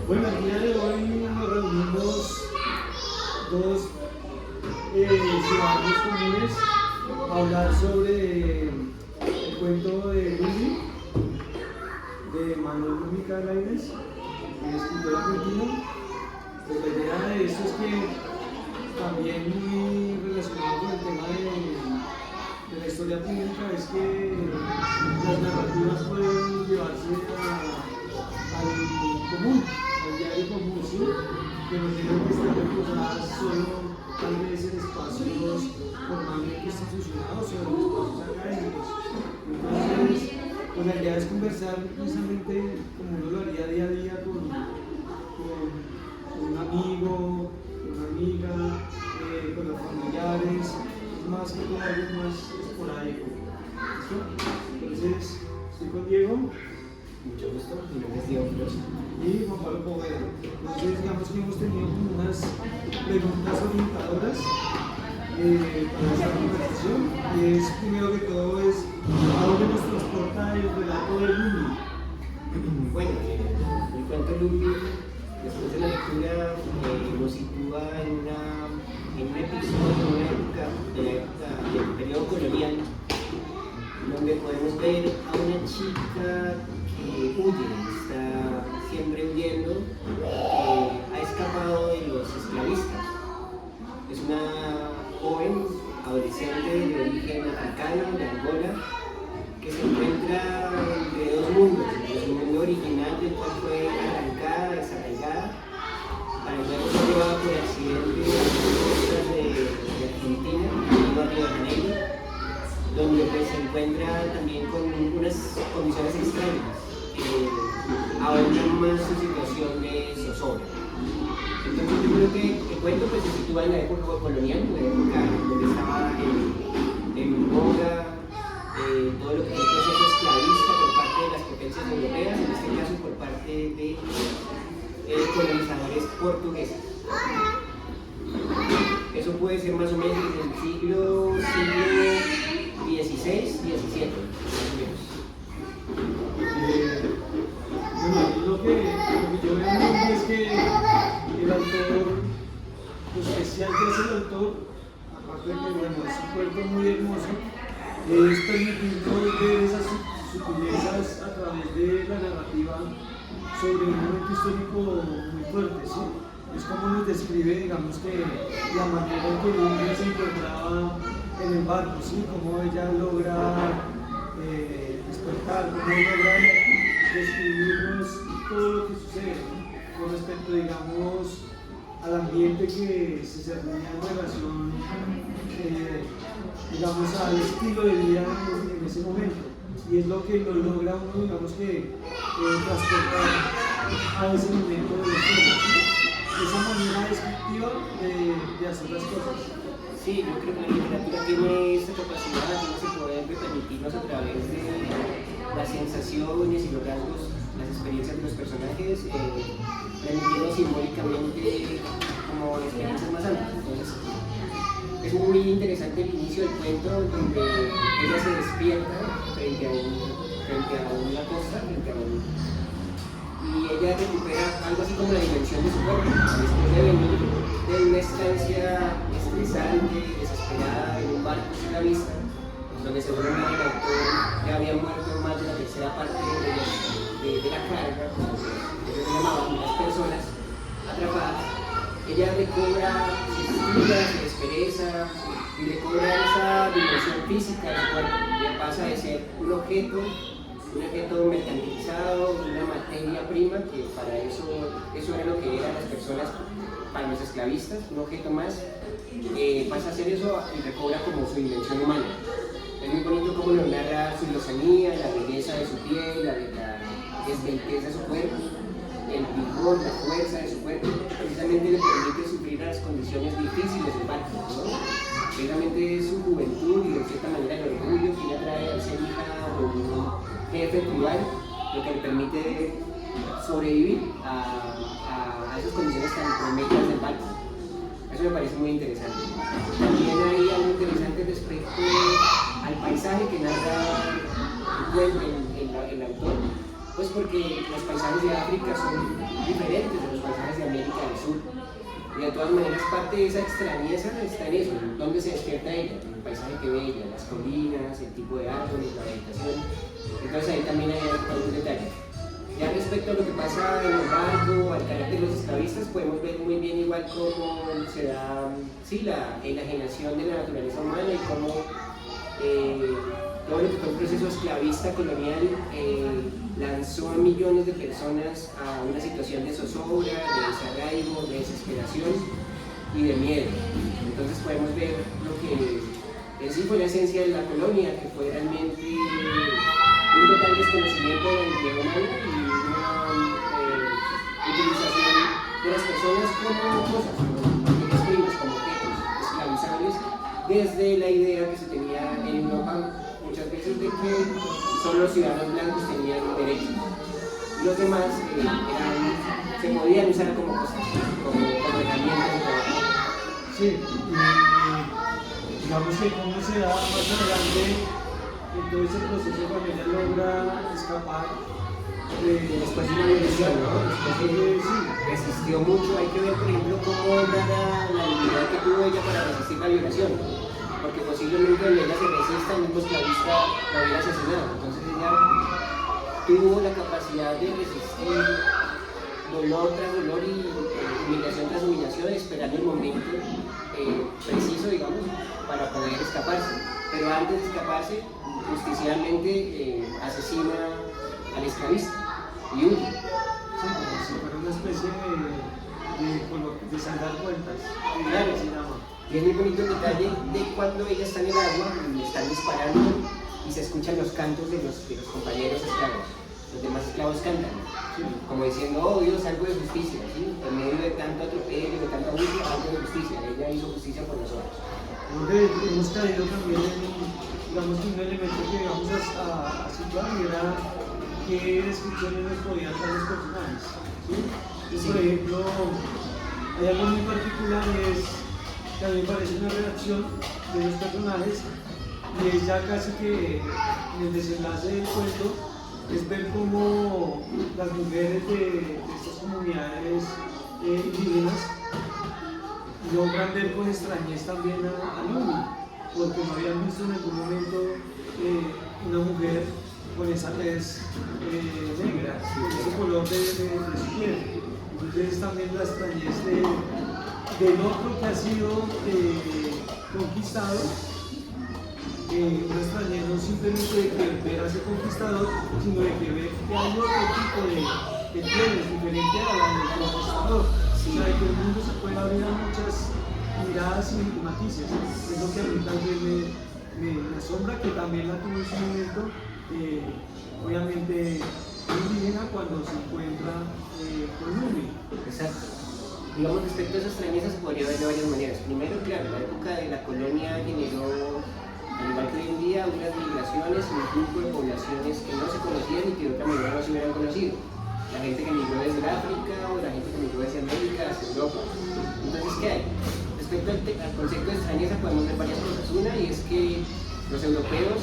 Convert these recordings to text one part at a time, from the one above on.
Bueno, el día de hoy nos reunimos dos ciudadanos comunes a hablar sobre el cuento de Luli, de Manuel Mujica Lainez, el escritor argentino. Pues la idea de esto es que también muy relacionado con el tema de la historia pública es que las narrativas pueden llevarse al común, al diario común, ¿sí? Que no tienen que estar reposadas solo tal vez en espacios formalmente institucionados o en espacios académicos. Entonces, pues la idea es conversar precisamente como uno lo haría día a día con un amigo, con una amiga, con los familiares, es más que todo algo más esporádico. ¿Listo? Entonces, estoy con Diego. Mucho gusto, mi nombre es Diego Quiroz. Y Juan Pablo Poveda. Entonces, digamos que hemos tenido como unas preguntas orientadoras para esta conversación. Y es, primero que todo, es ¿a dónde nos transporta el relato de Luli? Bueno, el cuento Luli, después de la lectura, nos sitúa en un episodio, en una época, del periodo colonial, donde podemos ver a una chica que huye, está siempre huyendo, que ha escapado de los esclavistas. Es una joven adolescente de origen africano, de Angola, que se encuentra entre dos mundos, el mundo original del cual fue arrancada, desarraigada, para luego ser llevada por accidente a las costas de Argentina, a Río de Janeiro, donde pues, se encuentra también con unas condiciones extrañas que ahondan más su situación de zozobra. Entonces yo creo que el cuento pues, se sitúa en la época colonial, en la época donde estaba en boga todo lo que fue el proceso esclavista por parte de las potencias europeas, en este caso por parte de colonizadores portugueses. Eso puede ser más o menos desde el siglo XVI, XVII, más o menos. Bueno, lo que yo veo es que el autor, lo especial que hace el autor, aparte de que bueno, es un cuento muy hermoso, es permitirnos ver esas sutilezas a través de la narrativa sobre un momento histórico muy fuerte, ¿sí? Es como nos describe, digamos, que la manera en que Luli se encontraba en el barco, ¿sí? Cómo ella logra despertar, cómo logra describirnos todo lo que sucede, ¿no? Con respecto, digamos, al ambiente que se cernía en relación, digamos, al estilo de vida en ese momento. Y es lo que lo logra uno, digamos, que transportar a ese momento de la historia, ¿sí? Esa manera descriptiva de hacer las cosas. Sí, yo creo que la literatura tiene esta capacidad, tiene ese poder de permitirnos a través de las sensaciones y los rasgos, las experiencias de los personajes, permitirnos simbólicamente como experiencias más amplias. Entonces, es muy interesante el inicio del cuento donde ella se despierta frente a una costa, y ella recupera algo así como la dimensión de su cuerpo, después de venir de una estancia estresante, desesperada en un barco esclavista, donde seguramente el autor ya había muerto más de la tercera parte de la carga, como ellos llamaban, las personas atrapadas. Ella recobra, se estira, se despereza y recobra esa dimensión física del cuerpo. Ya pasa de ser un objeto mercantilizado, una materia prima, que para eso era lo que eran las personas para los esclavistas, un objeto más, pasa a ser eso y recobra como su dimensión humana. Es muy bonito cómo lo narra su lozanía, la belleza de su piel, la esbeltez de su cuerpo, el vigor, la fuerza de su cuerpo, precisamente le permite sufrir las condiciones difíciles del barco, ¿no? Precisamente su juventud y de cierta manera el orgullo que ella trae al ser hija de un jefe tribal, lo que le permite sobrevivir a esas condiciones tan tremendas del barco. Eso me parece muy interesante. También hay algo interesante respecto al paisaje que narra el autor, Pues porque los paisajes de África son diferentes de los paisajes de América del Sur. Y de todas maneras, parte de esa extrañeza está en eso, en dónde se despierta ella, en el paisaje que ve ella, las colinas, el tipo de árboles, la vegetación. Entonces ahí también hay algún detalle. Ya respecto a lo que pasa en el barco, al carácter de los esclavistas, podemos ver muy bien igual cómo se da sí, la enajenación de la naturaleza humana y cómo todo lo que fue un proceso esclavista colonial lanzó a millones de personas a una situación de zozobra, de desarraigo, de desesperación y de miedo. Entonces podemos ver lo que en sí fue la esencia de la colonia, que fue realmente un total desconocimiento del empleo humano y una utilización de las personas como cosas, como materias primas, como objetos esclavizables, desde la idea que se tenía en Europa muchas veces de que solo los ciudadanos blancos tenían derechos y los demás se podían usar como cosas, como herramientas de trabajo. Sí, y digamos que cómo se da más adelante en todo ese proceso cuando ella logra escapar Después de una violación, ¿no? sí. Resistió mucho. Hay que ver, por ejemplo, cómo era la habilidad que tuvo ella para resistir la violación. Porque posiblemente donde ella se resista, el mismo esclavista la hubiera asesinado. Entonces ella tuvo la capacidad de resistir dolor tras dolor y humillación tras humillación, esperando el momento preciso, digamos, para poder escaparse. Pero antes de escaparse, justicialmente asesina al esclavista y huye. Sí, como si fuera una especie de saldar cuentas. Claro. Se llama. Y es muy bonito el detalle de cuando ella está en el agua y están disparando y se escuchan los cantos de los compañeros esclavos. Los demás esclavos cantan, Sí. como diciendo, oh Dios, algo de justicia, ¿sí? En medio de tanto atropello, de tanta angustia, algo de justicia. Ella hizo justicia por nosotros. Creo que hemos caído también en, digamos, un elemento que íbamos a situar y era qué descripciones nos podían dar los personajes. ¿Sí? Entonces, por ejemplo, hay algo muy particular y es que a mí me parece una reacción de los personajes y es ya casi que en el desenlace del cuento es ver cómo las mujeres de estas comunidades indígenas logran ver con extrañez también a Lumi, porque no habían visto en algún momento una mujer con esa tez negra, con ese color de su piel. Entonces también la extrañez del otro que ha sido conquistado, una extrañez no simplemente de que ver a ese conquistador, sino de que ver que hay otro tipo de pieles diferente a la del conquistador. O sea, que el mundo se puede abrir a muchas miradas y matices. Es lo que a mí también me asombra, que también la tuvo en su momento, obviamente indígena, cuando se encuentra con Lumi. Exacto. Digamos, respecto a esas extrañezas se podría ver de varias maneras. Primero, claro, la época de la colonia generó, al igual que hoy en día, unas migraciones, un grupo de poblaciones que no se conocían y que de otra manera no se hubieran conocido. La gente que migró desde África o la gente que migró desde América hacia Europa. Entonces, ¿qué hay? Respecto al concepto de extrañeza podemos ver varias cosas. Una, y es que los europeos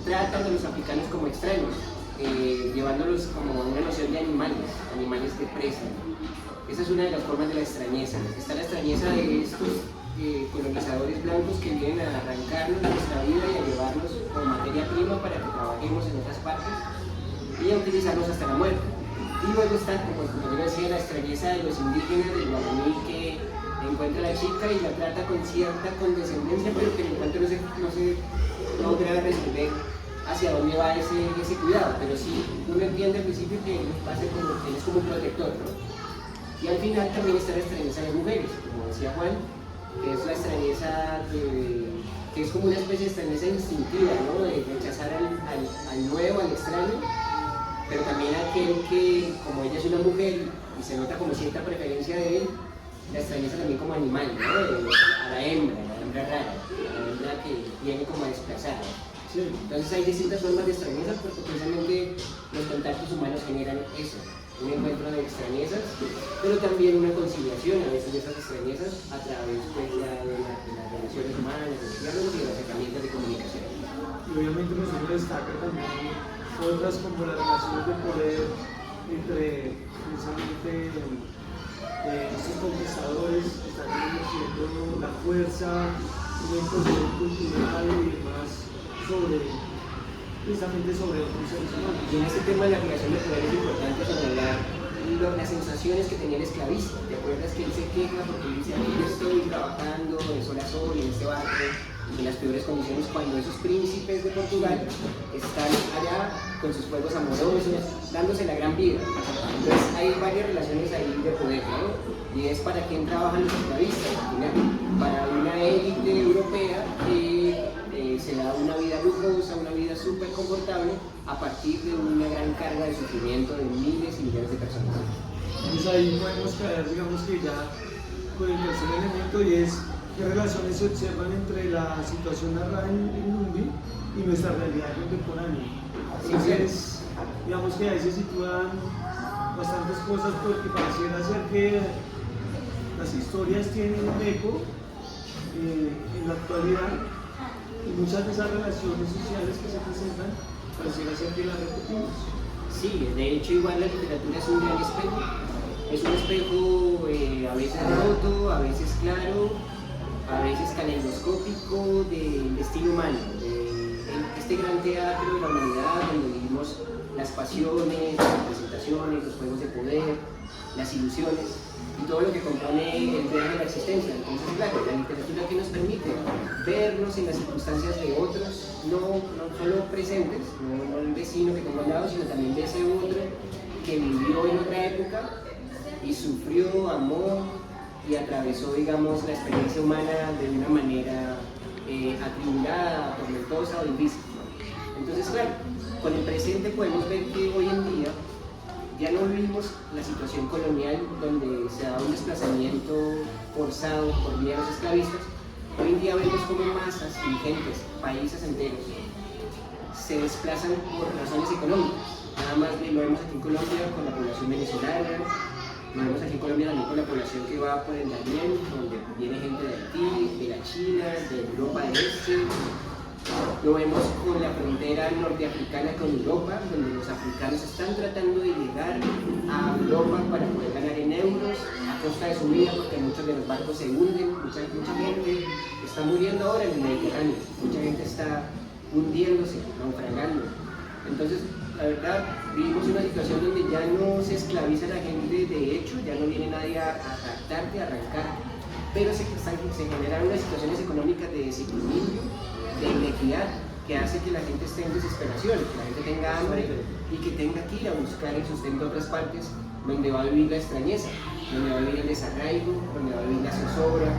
tratan a los africanos como extraños, llevándolos como a una noción de animales de presa. Esa es una de las formas de la extrañeza. Está la extrañeza de estos colonizadores blancos que vienen a arrancarnos de nuestra vida y a llevarnos como materia prima para que trabajemos en otras partes y a utilizarlos hasta la muerte. Y luego está, como yo decía, la extrañeza de los indígenas del guaraní que encuentra a la chica y la trata con cierta condescendencia, pero que el encuentro no se logra resolver hacia dónde va ese cuidado. Pero sí, uno entiende al principio que él es como un protector, ¿no? Y al final también está la extrañeza de las mujeres, como decía Juan, que es la extrañeza que es como una especie de extrañeza instintiva, ¿no? De rechazar al nuevo, al extraño, pero también aquel que, como ella es una mujer y se nota como cierta preferencia de él, la extrañeza también como animal, ¿no? A la hembra rara, a la hembra que viene como a desplazar. Sí. Entonces hay distintas formas de extrañeza porque precisamente los contactos humanos generan eso, un encuentro de extrañezas, pero también una conciliación a veces de esas extrañezas a través pues, de las relaciones humanas, de los diálogos y de las herramientas de comunicación. Y obviamente nosotros destaca también otras como las relaciones de poder entre precisamente estos conquistadores que están ejerciendo la fuerza, una imposición cultural y demás precisamente sobre otros seres humanos. Y en este tema de la relación de poder es importante señalar las sensaciones que tenía el esclavista. ¿Te acuerdas que él se queja porque dice, yo estoy trabajando de sol a sol en este barco, en las peores condiciones, cuando esos príncipes de Portugal están allá con sus juegos amorosos, dándose la gran vida? Entonces hay varias relaciones ahí de poder, ¿no? Y es para quién trabajan los esclavistas, para una élite europea que se da una vida lujosa, una vida súper confortable a partir de una gran carga de sufrimiento de miles y millones de personas. Entonces ahí podemos caer, digamos que ya con el tercer elemento, y es qué relaciones se observan entre la situación narrada en Lumbi y nuestra realidad contemporánea. Entonces, digamos que ahí se sitúan bastantes cosas porque pareciera ser que las historias tienen un eco en la actualidad. Y muchas de esas relaciones sociales que se presentan, pareciera ser que las repetimos. Sí, de hecho igual la literatura es un gran espejo. Es un espejo a veces roto, a veces claro, a veces caleidoscópico del destino humano, de este gran teatro de la humanidad donde vivimos las pasiones, las representaciones, los juegos de poder, las ilusiones y todo lo que compone el viaje de la existencia. Entonces, claro, la literatura que nos permite vernos en las circunstancias de otros, no solo presentes, no el vecino que tengo al lado, sino también de ese otro que vivió en otra época y sufrió, amó y atravesó, digamos, la experiencia humana de una manera atribulada, tormentosa o difícil. Entonces, claro, con el presente podemos ver que hoy en día ya no vivimos la situación colonial donde se da un desplazamiento forzado por vía de los esclavistas. Hoy en día vemos como masas ingentes, países enteros, se desplazan por razones económicas. Nada más lo vemos aquí en Colombia con la población venezolana, lo vemos aquí en Colombia también con la población que va por el Darién, donde viene gente de Haití, de la China, de Europa del Este. Lo vemos con la frontera norteafricana con Europa, donde los africanos están tratando de llegar a Europa para poder ganar en euros a costa de su vida, porque muchos de los barcos se hunden, mucha gente está muriendo ahora en el Mediterráneo, mucha gente está hundiéndose, naufragando. Entonces, la verdad, vivimos una situación donde ya no se esclaviza a la gente de hecho, ya no viene nadie a raptarte, a arrancar, pero se generan unas situaciones económicas de desequilibrio, de inequidad, que hace que la gente esté en desesperación, que la gente tenga hambre y que tenga que ir a buscar el sustento a otras partes donde va a vivir la extrañeza, donde va a vivir el desarraigo, donde va a vivir la zozobra.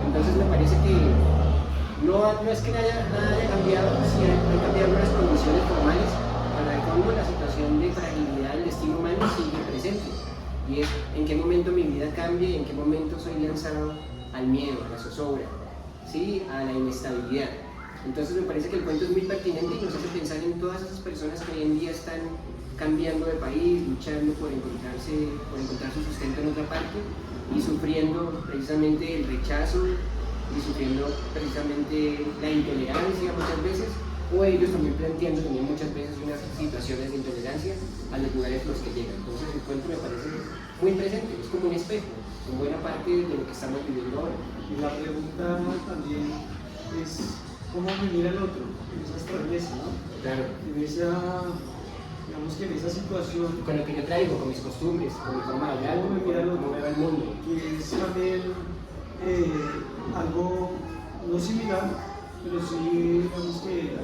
Entonces me parece que no es que nada haya cambiado, sí han cambiado las condiciones formales, pero de fondo la situación de fragilidad del destino humano sigue presente. Y es en qué momento mi vida cambia y en qué momento soy lanzado al miedo, a la zozobra, ¿sí? A la inestabilidad. Entonces me parece que el cuento es muy pertinente y nos hace pensar en todas esas personas que hoy en día están cambiando de país, luchando por encontrar su sustento en otra parte y sufriendo precisamente el rechazo y sufriendo precisamente la intolerancia muchas veces, o ellos también planteando también muchas veces unas situaciones de intolerancia a los lugares a los que llegan. Entonces el cuento me parece muy presente, es como un espejo, en buena parte de lo que estamos viviendo ahora. Y la pregunta también es cómo me mira el otro, en esa extrañeza, ¿no? Claro. En esa, digamos que en esa situación. Con lo que yo traigo, con mis costumbres, con mi forma de hablar, ¿Cómo me mira el otro? cómo veo el mundo. Que es también algo no similar, pero sí, digamos que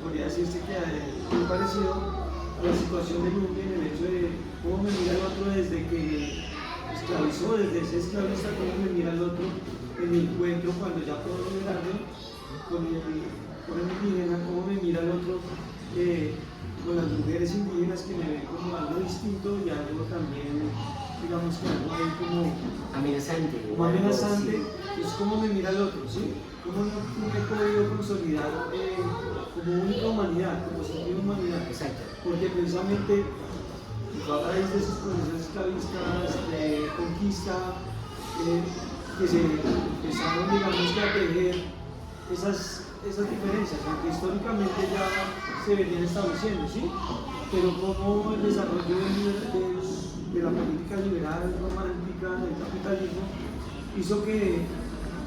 podría decirse que es muy parecido a la situación de Lumbi en el hecho de cómo me mira el otro desde que esclavizó, desde ese esclavista, cómo me mira el otro en mi encuentro cuando ya puedo liberarme con el indígena, cómo me mira el otro con las mujeres indígenas que me ven como algo distinto y algo también, digamos que algo ahí como amenazante. Es como me mira el otro, ¿sí? Cómo no me he podido consolidar como única humanidad, como sentido de humanidad. Exacto. Porque precisamente a raíz de esos procesos esclavistas, de conquista, que se empezaron, digamos, que a tejer esas diferencias, aunque históricamente ya se venían estableciendo, ¿sí? Pero como el desarrollo de la política liberal, romántica, del capitalismo, hizo que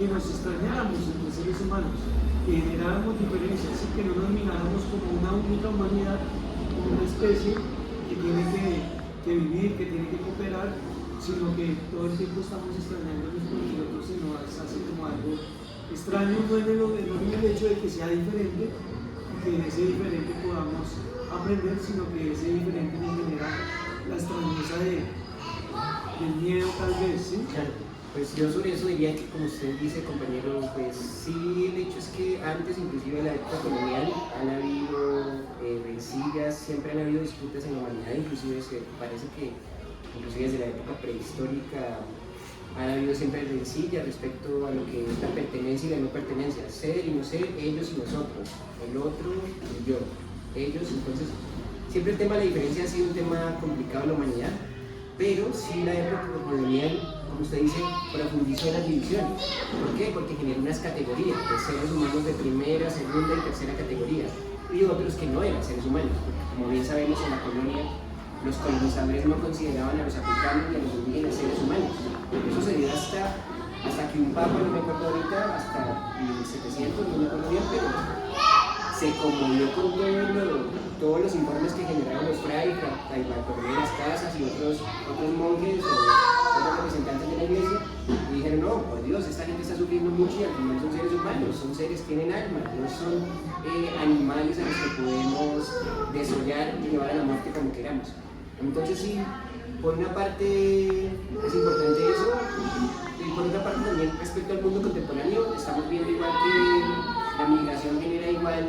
nos extrañáramos entre seres humanos, que generáramos diferencias y que no nos miráramos como una única humanidad, como una especie que tiene que vivir, que tiene que cooperar, sino que todo el tiempo estamos extrañándonos porque el otro se nos hace como algo extraño, no en el hecho de que sea diferente, que en ese diferente podamos aprender, sino que ese diferente nos genera la extrañeza del miedo tal vez, ¿sí? Claro. Pues yo sobre eso diría que, como usted dice, compañero, pues sí, el hecho es que antes, inclusive en la época colonial, han habido rencillas, siempre han habido disputas en la humanidad, inclusive parece que inclusive desde la época prehistórica han habido siempre rencillas respecto a lo que es la pertenencia y la no pertenencia, ser y no ser, ellos y nosotros, el otro y yo, ellos. Entonces siempre el tema de la diferencia ha sido un tema complicado en la humanidad, pero sí la época colonial, como usted dice, profundizó en las divisiones. ¿Por qué? Porque generó unas categorías de seres humanos de primera, segunda y tercera categoría, y otros que no eran seres humanos, porque como bien sabemos en la colonia los colonizadores no consideraban a los africanos y a los indígenas seres humanos. Eso se dio hasta que un papa, no me acuerdo ahorita, hasta 1700, no me acuerdo bien, pero se conmovió con todos los informes que generaron los frailes, Bartolomé de las Casas y otros monjes o otros representantes de la iglesia, y dijeron, no, por Dios, esta gente está sufriendo mucho y al final son seres humanos, son seres, tienen alma, no son animales a los que podemos desollar y llevar a la muerte como queramos. Entonces sí, por una parte es importante eso, y por otra parte también respecto al mundo contemporáneo, estamos viendo igual que la migración genera igual,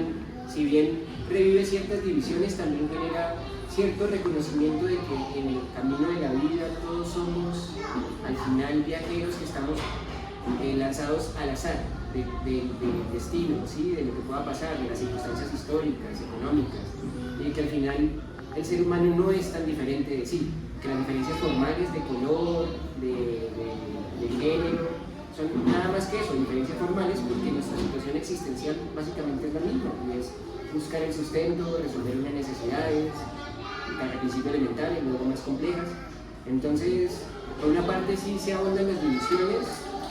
si bien revive ciertas divisiones, también genera cierto reconocimiento de que en el camino de la vida todos somos al final viajeros que estamos lanzados al azar del destino, ¿sí? De lo que pueda pasar, de las circunstancias históricas, económicas, y que al final el ser humano no es tan diferente de sí, que las diferencias formales de color, de género, son nada más que eso, diferencias formales, porque nuestra situación existencial básicamente es la misma, y es buscar el sustento, resolver unas necesidades, al principio elementales, luego más complejas. Entonces, por una parte sí se ahondan las divisiones,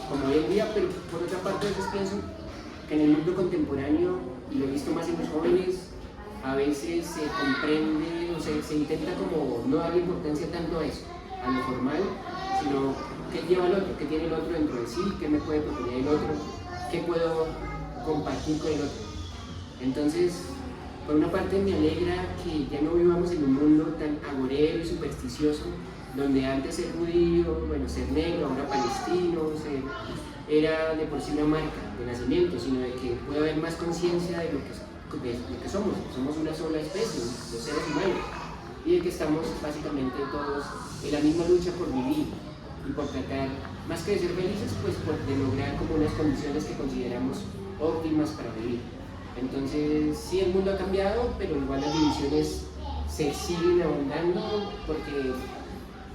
como hoy en día, pero por otra parte a veces pienso que en el mundo contemporáneo, y lo he visto más en los jóvenes, a veces se comprende, o sea, se intenta como no darle importancia tanto a eso, a lo formal, sino qué lleva el otro, qué tiene el otro dentro de sí, qué me puede proponer el otro, qué puedo compartir con el otro. Entonces, por una parte me alegra que ya no vivamos en un mundo tan agorero y supersticioso, donde antes ser judío, bueno, ser negro, ahora palestino, era de por sí una marca de nacimiento, sino de que puede haber más conciencia de lo que somos una sola especie, los seres humanos, y de que estamos básicamente todos en la misma lucha por vivir y por tratar, más que de ser felices, pues de lograr como unas condiciones que consideramos óptimas para vivir. Entonces, sí, el mundo ha cambiado, pero igual las divisiones se siguen ahondando porque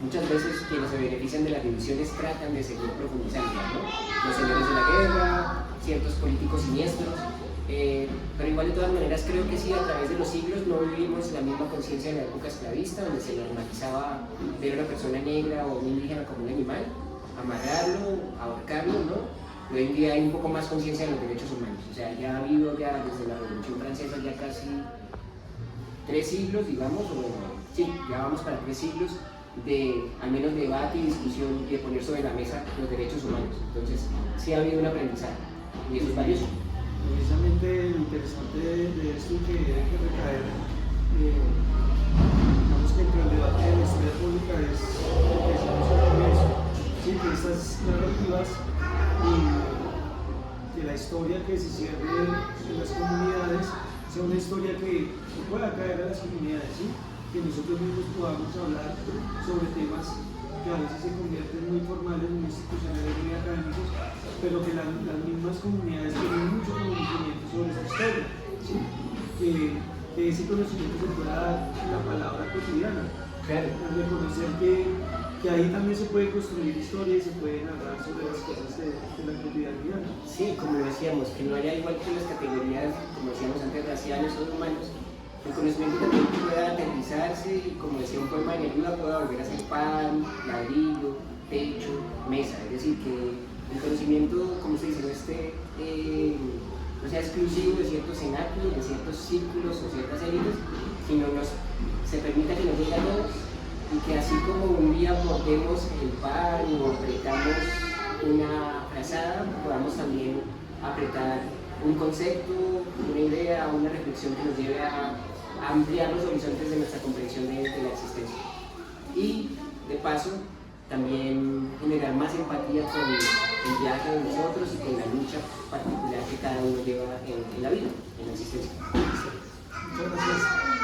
muchas veces quienes se benefician de las divisiones tratan de seguir profundizando, ¿no? Los señores de la guerra, ciertos políticos siniestros, pero igual de todas maneras creo que sí, a través de los siglos no vivimos la misma conciencia de la época esclavista, donde se normalizaba ver a una persona negra o un indígena como un animal, amarrarlo, ahorcarlo, ¿no? Hoy en día hay un poco más conciencia de los derechos humanos, o sea, ya ha habido ya desde la Revolución Francesa ya casi 3 siglos, digamos, o sí, ya vamos para 3 siglos de al menos debate y discusión y de poner sobre la mesa los derechos humanos. Entonces, sí ha habido un aprendizaje y eso es valioso. Precisamente lo interesante de esto que hay que recaer, digamos que entre el debate de la historia pública es lo que decimos al comienzo, sí, que estas narrativas y que la historia que se cierre en las comunidades sea una historia que pueda caer a las comunidades, ¿sí? Que nosotros mismos podamos hablar sobre temas que a veces se convierten muy formales, muy institucionales, muy académicos, pero que las mismas comunidades tienen mucho conocimiento sobre esa historia, ¿sí? Que ese conocimiento se pueda dar en la palabra cotidiana. Claro. Reconocer que que ahí también se puede construir historia y se puede narrar sobre las cosas de la cotidianidad. Sí, como lo decíamos, que no haya igual que las categorías, como decíamos antes, raciales o humanos, el conocimiento también pueda aterrizarse y, como decía un poema de Neruda, pueda volver a ser pan, ladrillo, techo, mesa. Es decir, que el conocimiento, como se dice, no sea exclusivo de ciertos cenáculos, de ciertos círculos o ciertas élites, sino se permita que nos llegue a todos y que así como un día mordemos el pan o apretamos una frazada, podamos también apretar un concepto, una idea, una reflexión que nos lleve a ampliar los horizontes de nuestra comprensión de la existencia. Y de paso, también generar más empatía con el viaje de nosotros y con la lucha particular que cada uno lleva en la vida, en la existencia. Muchas gracias.